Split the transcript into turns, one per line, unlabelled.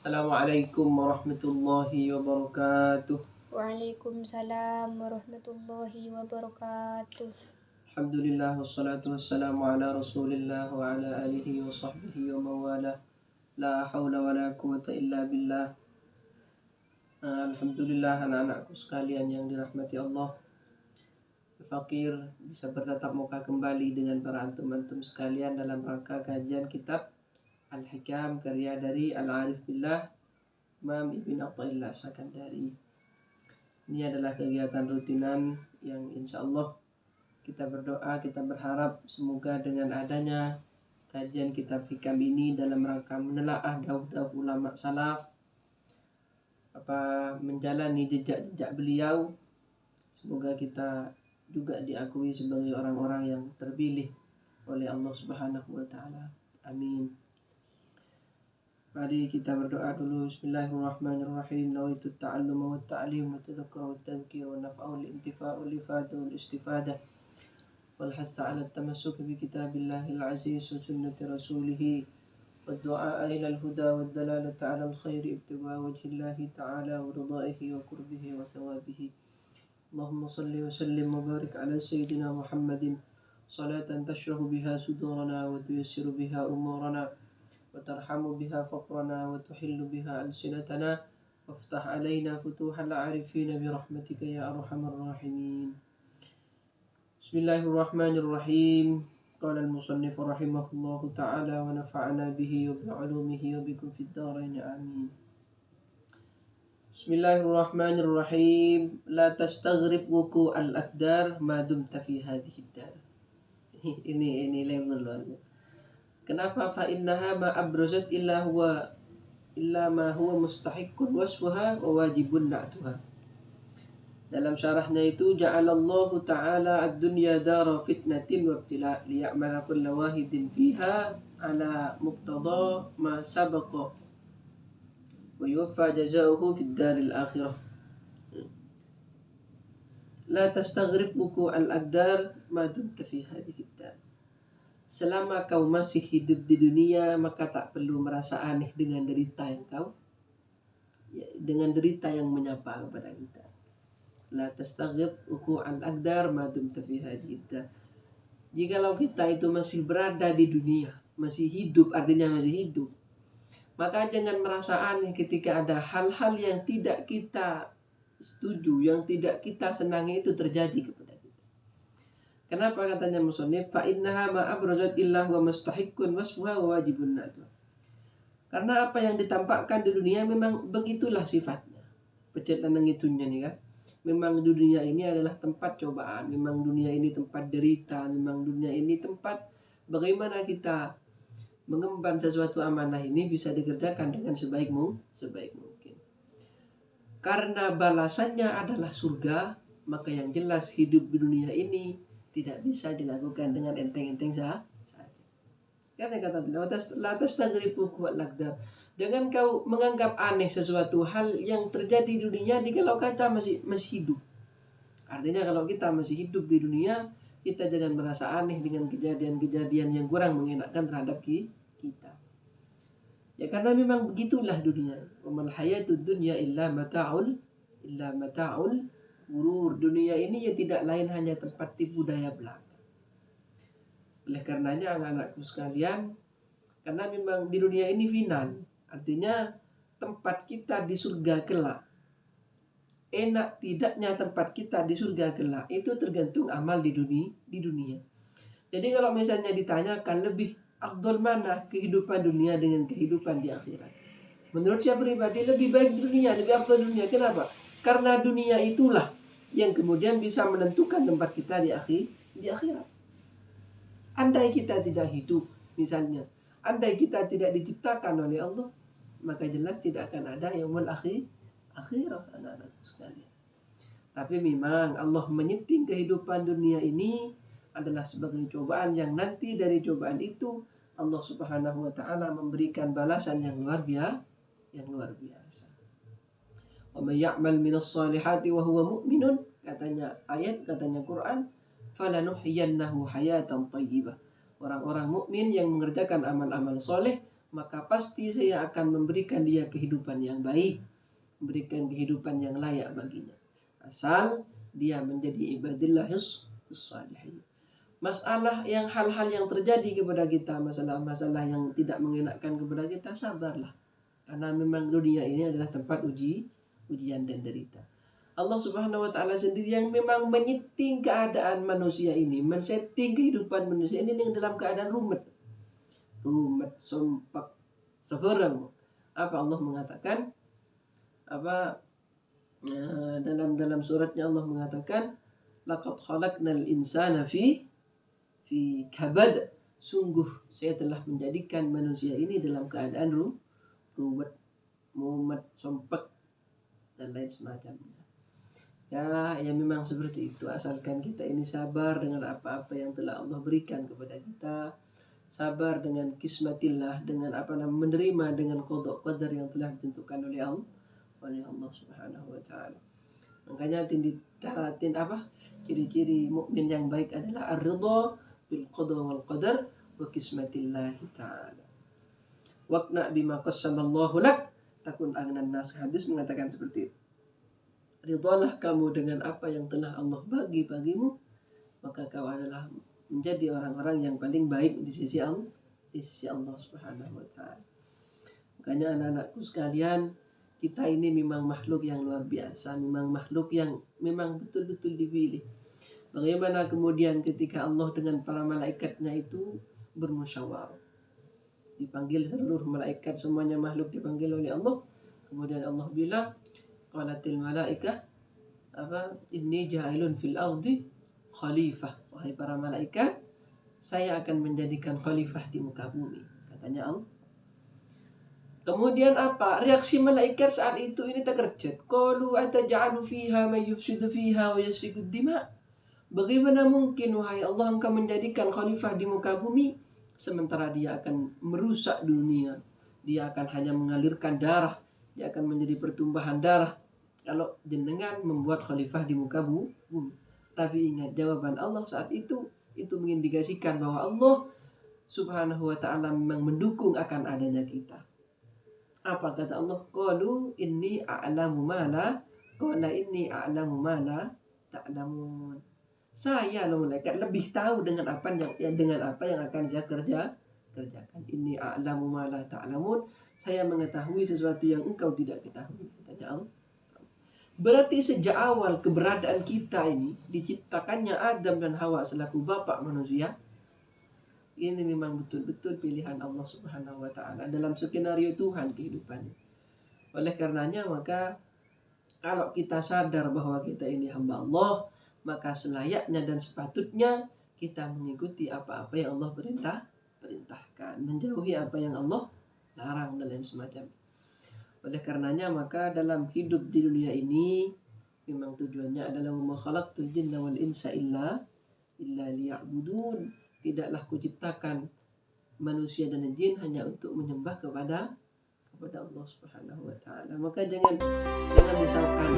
Assalamualaikum warahmatullahi wabarakatuh.
Waalaikumsalam warahmatullahi wabarakatuh.
Alhamdulillah wassalatu wassalamu ala Rasulillah wa ala alihi wa sahbihi wa mawala. La haula wa la quwata illa billah. Alhamdulillah anak-anakku sekalian yang dirahmati Allah. Fakir bisa bertatap muka kembali dengan para antum-antum sekalian dalam rangka kajian kitab Al-Hikam karya dari Al-Arif Billah Imam Ibn Athaillah Sakandari. Ini adalah kegiatan rutinan yang insya Allah kita berdoa, kita berharap semoga dengan adanya kajian kitab hikam ini dalam rangka menelaah dauh-dauh ulama salaf, menjalani jejak-jejak beliau, semoga kita juga diakui sebagai orang-orang yang terpilih oleh Allah Subhanahu wa taala. Amin. Mari kita berdoa dulu. Bismillahirrahmanirrahim. Nawaitu ta'alluma wa ta'lim wa tadhakkura wa tadhkir wa naf'u wal intifa'u wal ifadatu wal istifadah wal hassa 'ala at-tamassuk bi kitabillahil aziz wa sunnati rasulih wa du'a ila al-huda wa dalalata 'ala al-khair ibtigha wajhillahi ta'ala wa ridaihi wa qurbihi wa thawabihi. Allahumma salli wa sallim wa barik 'ala sayyidina Muhammadin salatan tashrahu biha sudurana wa tuyassiru biha umurana وترحم بها فقرنا وتحل بها ألسنتنا وافتح علينا فتوح العارفين برحمتك يا أرحم الراحمين. بسم الله الرحمن الرحيم. قال المصنف رحمه الله تعالى ونفعنا به وبعلومه وبكم في الدارين آمين. بسم الله الرحمن الرحيم. لا تستغرب وقوع الأقدار ما دمت في هذه الدار. Ini level luar biasa. Kenapa fa'innaha ma abruzat illa ma huwa mustahiqqun wasfuha wa wajibun na'tuha. Dalam syarahnya itu ja'alallahu ta'ala ad-dunya dara fitnatin wa ibtila' liya'mala kulla wahidin fiha ala muqtada ma sabaqa wa yuwaffa jazaohu fid daril akhirah. La tastaghrib wuqu'al aqdar ma dumta fi hadhihi ad-dar. Selama kau masih hidup di dunia, maka tak perlu merasa aneh dengan derita yang menyapa kepada kita. La tastaghib wuqu'al aqdar ma dumta fi hadhihi ad-dar. Jikalau kita itu masih berada di dunia, masih hidup, artinya masih hidup, maka jangan merasa aneh ketika ada hal-hal yang tidak kita setuju, yang tidak kita senangi itu terjadi kepada kita. Kenapa katanya musannif? Fa innaha ma abrazat illa wa mustahiqqun wasfuha wa wajibun na'tu. Karena apa yang ditampakkan di dunia memang begitulah sifatnya. Pecet lanang itunya nih kan. Memang dunia ini adalah tempat cobaan, memang dunia ini tempat derita, memang dunia ini tempat bagaimana kita mengemban sesuatu amanah ini bisa dikerjakan dengan sebaik mungkin. Karena balasannya adalah surga, maka yang jelas hidup di dunia ini tidak bisa dilakukan dengan enteng-enteng saja. Kata beliau, la tastagribu kuwal aqdar. Jangan kau menganggap aneh sesuatu hal yang terjadi di dunia kalau kita masih hidup. Artinya kalau kita masih hidup di dunia, kita jangan merasa aneh dengan kejadian-kejadian yang kurang mengenakan terhadap kita. Ya karena memang begitulah dunia. Wa mal hayatud dunya illa mata'ul gurur. Dunia ini ya tidak lain hanya tempat tipu daya belaka. Oleh karenanya anak-anakku sekalian, karena memang di dunia ini final, artinya tempat kita di surga kelak. Enak tidaknya tempat kita di surga kelak itu tergantung amal di dunia. Jadi kalau misalnya ditanyakan lebih afdal mana kehidupan dunia dengan kehidupan di akhirat, menurut saya pribadi lebih baik dunia, lebih afdal dunia. Kenapa? Karena dunia itulah yang kemudian bisa menentukan tempat kita di akhirat. Andai kita tidak hidup, misalnya, andai kita tidak diciptakan oleh Allah, maka jelas tidak akan ada yaumul akhirah, anak-anak sekalian. Tapi memang Allah menyeting kehidupan dunia ini adalah sebagai cobaan yang nanti dari cobaan itu Allah Subhanahu wa taala memberikan balasan yang luar biasa. Wa may ya'mal minas solihati wa huwa mu'minun, katanya ayat, katanya Quran, falanuhyiyannahu hayatan thayyibah. Orang-orang mukmin yang mengerjakan amal-amal soleh, maka pasti saya akan memberikan dia kehidupan yang baik, memberikan kehidupan yang layak baginya. Asal dia menjadi ibadillahis shalihin. Masalah yang hal-hal yang terjadi kepada kita, masalah-masalah yang tidak mengenakkan kepada kita, sabarlah. Karena memang dunia ini adalah tempat ujian dan derita. Allah Subhanahu wa taala sendiri yang memang menyeting keadaan manusia ini, men-setting kehidupan manusia ini dalam keadaan rumet, sompak, seberang. Apa Allah mengatakan? Dalam suratnya Allah mengatakan, laqad khalaqnal insana fi kabad. Sungguh saya telah menjadikan manusia ini dalam keadaan ruwet, mumet, sompak, dan lain semacamnya. Ya memang seperti itu. Asalkan kita ini sabar dengan apa-apa yang telah Allah berikan kepada kita, sabar dengan kismatillah, dengan menerima dengan qada qadar yang telah ditentukan oleh Allah Subhanahu wa taala. Makanya ciri-ciri mukmin yang baik adalah ar-ridha bil qada wal qadar wa kismatillah taala. Waqna bima qassamallahu lak takun aghnan nas. Hadis mengatakan seperti itu. Ridhalah kamu dengan apa yang telah Allah bagi bagimu, maka kau adalah menjadi orang-orang yang paling baik di sisi Allah Subhanahu wa taala. Makanya anak-anakku sekalian, kita ini memang makhluk yang luar biasa, memang makhluk yang memang betul-betul dipilih. Bagaimana kemudian ketika Allah dengan para malaikatnya itu bermusyawarah, dipanggil seluruh malaikat, semuanya makhluk dipanggil oleh Allah. Kemudian Allah bilang, qalatil malaikah inni ja'ilun fil ardi khalifah. Wahai para malaikat, saya akan menjadikan khalifah di muka bumi, katanya Allah. Kemudian apa? Reaksi malaikat saat itu ini terkejut. Qalu ataj'alu fiha may yufsidu fiha wa yasfiku dima. Bagaimana mungkin wahai Allah engkau menjadikan khalifah di muka bumi sementara dia akan merusak dunia, dia akan hanya mengalirkan darah, dia akan menjadi pertumpahan darah kalau jenengan membuat khalifah di muka bumi. Tapi ingat jawaban Allah saat itu mengindikasikan bahwa Allah Subhanahu wa taala memang mendukung akan adanya kita. Apa kata Allah? Qalu inni a'lamu ma la ta'lamun. Saya malaikat lebih tahu dengan apa yang akan saya kerjakan. Inni a'lamu ma la ta'lamun. Saya mengetahui sesuatu yang engkau tidak ketahui, katanya Allah. Berarti sejak awal keberadaan kita ini, diciptakannya Adam dan Hawa selaku bapak manusia, ini memang betul-betul pilihan Allah Subhanahu wa taala dalam skenario Tuhan kehidupannya. Oleh karenanya maka kalau kita sadar bahwa kita ini hamba Allah, maka selayaknya dan sepatutnya kita mengikuti apa-apa yang Allah perintahkan, menjauhi apa yang Allah larang dan lain semacamnya. Oleh karenanya maka dalam hidup di dunia ini memang tujuannya adalah wa ma khalaqtul jinna wal insa illa liya'budun. Tidaklah kuciptakan manusia dan jin hanya untuk menyembah kepada Allah Subhanahu wa taala. Maka jangan risaukan